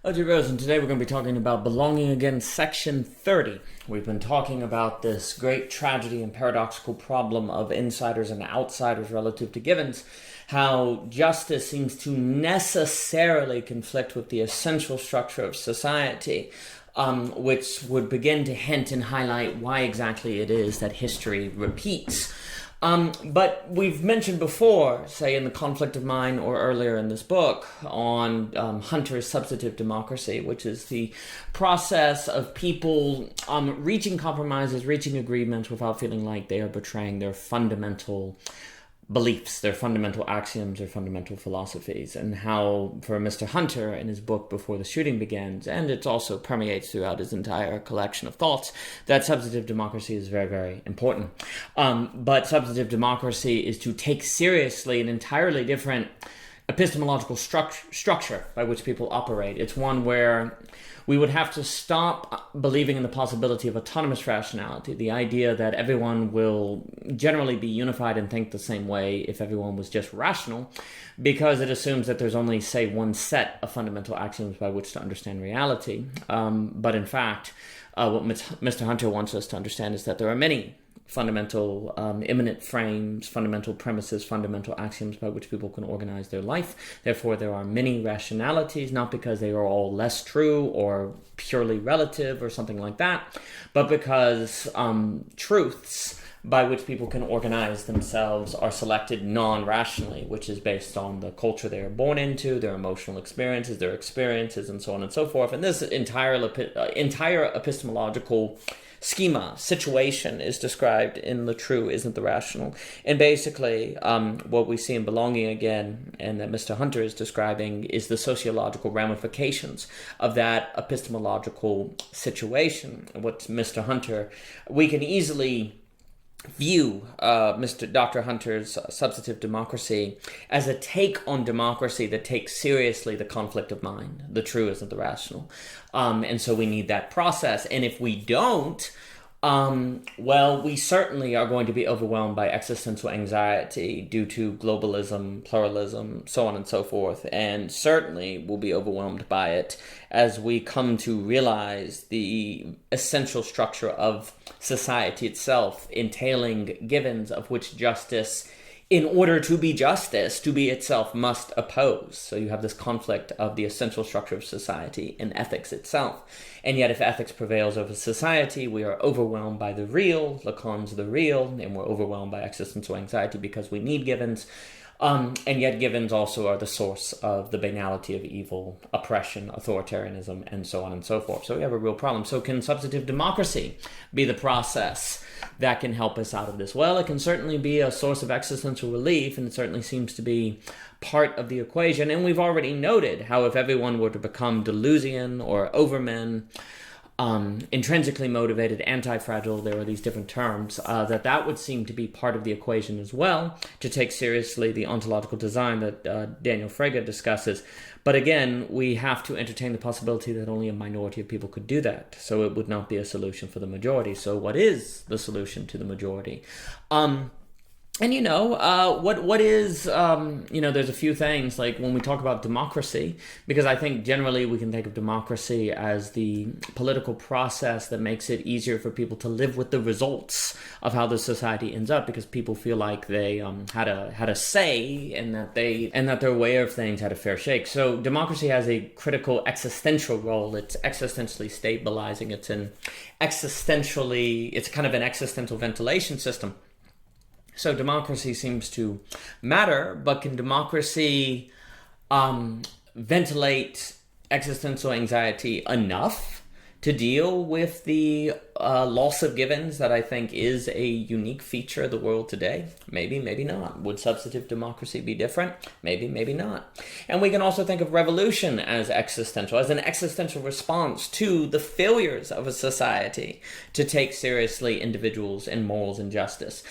Hello, Rose, and today we're going to be talking about Belonging Again, Section 30. We've been talking about this great tragedy and paradoxical problem of insiders and outsiders relative to givens, how justice seems to necessarily conflict with the essential structure of society, which would begin to hint and highlight why exactly it is that history repeats. But we've mentioned before, say in The Conflict of Mind or earlier in this book, on Hunter's substantive democracy, which is the process of people reaching compromises, reaching agreements without feeling like they are betraying their fundamental beliefs, their fundamental axioms, their fundamental philosophies, and how for Mr. Hunter in his book Before the Shooting Begins, and it also permeates throughout his entire collection of thoughts, that substantive democracy is very, very important. But substantive democracy is to take seriously an entirely different epistemological structure by which people operate. It's one where we would have to stop believing in the possibility of autonomous rationality, the idea that everyone will generally be unified and think the same way if everyone was just rational, because it assumes that there's only, say, one set of fundamental axioms by which to understand reality. But in fact, what Mr. Hunter wants us to understand is that there are many fundamental immanent frames, fundamental premises, fundamental axioms by which people can organize their life. Therefore, there are many rationalities, not because they are all less true or purely relative or something like that, but because truths by which people can organize themselves are selected non-rationally, which is based on the culture they are born into, their emotional experiences, and so on and so forth. And this entire epistemological situation is described in The True Isn't the Rational. And basically, what we see in Belonging Again, and that Mr. Hunter is describing, is the sociological ramifications of that epistemological situation. What Mr. Hunter, we can easily view Dr. Hunter's substantive democracy as a take on democracy that takes seriously the conflict of mind. The true isn't the rational. And so we need that process. And if we don't, we certainly are going to be overwhelmed by existential anxiety due to globalism, pluralism, so on and so forth, and certainly will be overwhelmed by it as we come to realize the essential structure of society itself, entailing givens of which justice, in order to be justice, to be itself, must oppose. So you have this conflict of the essential structure of society and ethics itself. And yet if ethics prevails over society, we are overwhelmed by the real, Lacan's the real, and we're overwhelmed by existential anxiety because we need givens. And yet givens also are the source of the banality of evil, oppression, authoritarianism, and so on and so forth. So we have a real problem. So can substantive democracy be the process that can help us out of this? Well, it can certainly be a source of existential relief, and it certainly seems to be part of the equation. And we've already noted how if everyone were to become delusian or overmen, intrinsically motivated, anti-fragile, there are these different terms, that would seem to be part of the equation as well, to take seriously the ontological design that Daniel Frege discusses. But again, we have to entertain the possibility that only a minority of people could do that. So it would not be a solution for the majority. So what is the solution to the majority? And what is, there's a few things, like when we talk about democracy, because I think generally we can think of democracy as the political process that makes it easier for people to live with the results of how the society ends up, because people feel like they had a say, and that their way of things had a fair shake. So democracy has a critical existential role. It's existentially stabilizing. It's kind of an existential ventilation system. So democracy seems to matter, but can democracy ventilate existential anxiety enough to deal with the loss of givens that I think is a unique feature of the world today? Maybe, maybe not. Would substantive democracy be different? Maybe, maybe not. And we can also think of revolution as existential, as an existential response to the failures of a society to take seriously individuals and morals and justice.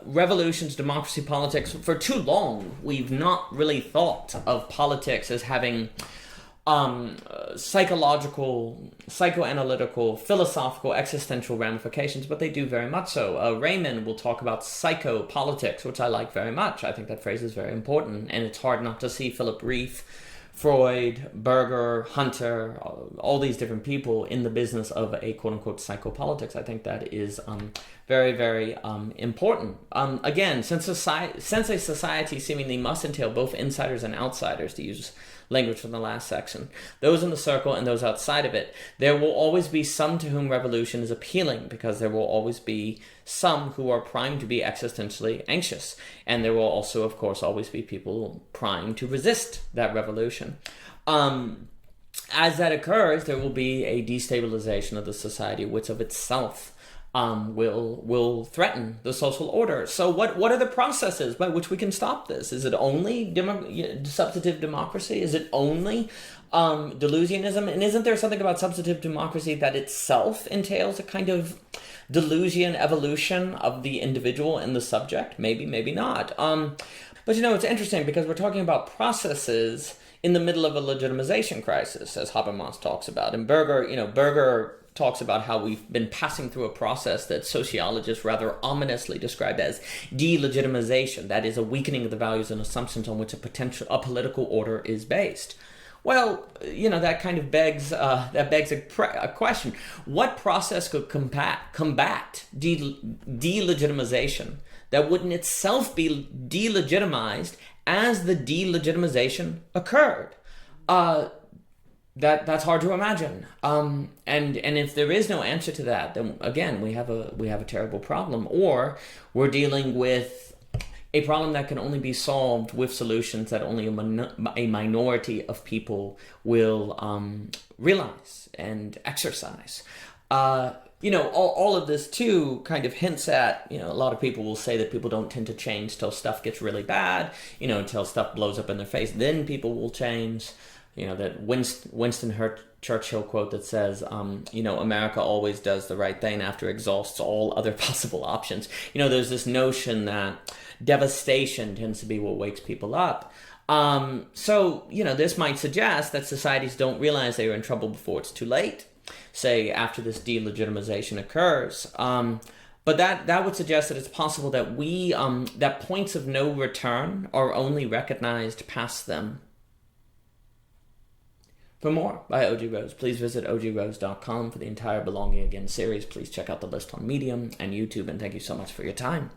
Revolutions, democracy, politics, for too long, we've not really thought of politics as having psychological, psychoanalytical, philosophical, existential ramifications, but they do very much so. Raymond will talk about psychopolitics, which I like very much. I think that phrase is very important, and it's hard not to see Philip Reith Freud, Berger, Hunter, all these different people in the business of a quote-unquote psychopolitics. I think that is very, very important. Again, since a society seemingly must entail both insiders and outsiders, to use language from the last section, those in the circle and those outside of it, there will always be some to whom revolution is appealing, because there will always be some who are primed to be existentially anxious. And there will also, of course, always be people primed to resist that revolution. As that occurs, there will be a destabilization of the society, which of itself will threaten the social order. So what are the processes by which we can stop this? Is it only substantive democracy? Is it only delusionism? And isn't there something about substantive democracy that itself entails a kind of delusion evolution of the individual and the subject? Maybe, maybe not. But it's interesting, because we're talking about processes in the middle of a legitimization crisis, as Habermas talks about. And Berger talks about how we've been passing through a process that sociologists rather ominously describe as delegitimization. That is, a weakening of the values and assumptions on which a political order is based. Well, that kind of begs a question. What process could combat delegitimization that wouldn't itself be delegitimized as the delegitimization occurred? That's hard to imagine. And if there is no answer to that, then again we have a terrible problem. Or we're dealing with a problem that can only be solved with solutions that only a minority of people will realize and exercise. All of this too kind of hints at, a lot of people will say that people don't tend to change till stuff gets really bad, until stuff blows up in their face, then people will change. That Winston Churchill quote that says, America always does the right thing after it exhausts all other possible options. There's this notion that devastation tends to be what wakes people up. So this might suggest that societies don't realize they are in trouble before it's too late, say after this delegitimization occurs. But that would suggest that it's possible that that points of no return are only recognized past them. For more by O.G. Rose, please visit ogrose.com for the entire Belonging Again series. Please check out the list on Medium and YouTube, and thank you so much for your time.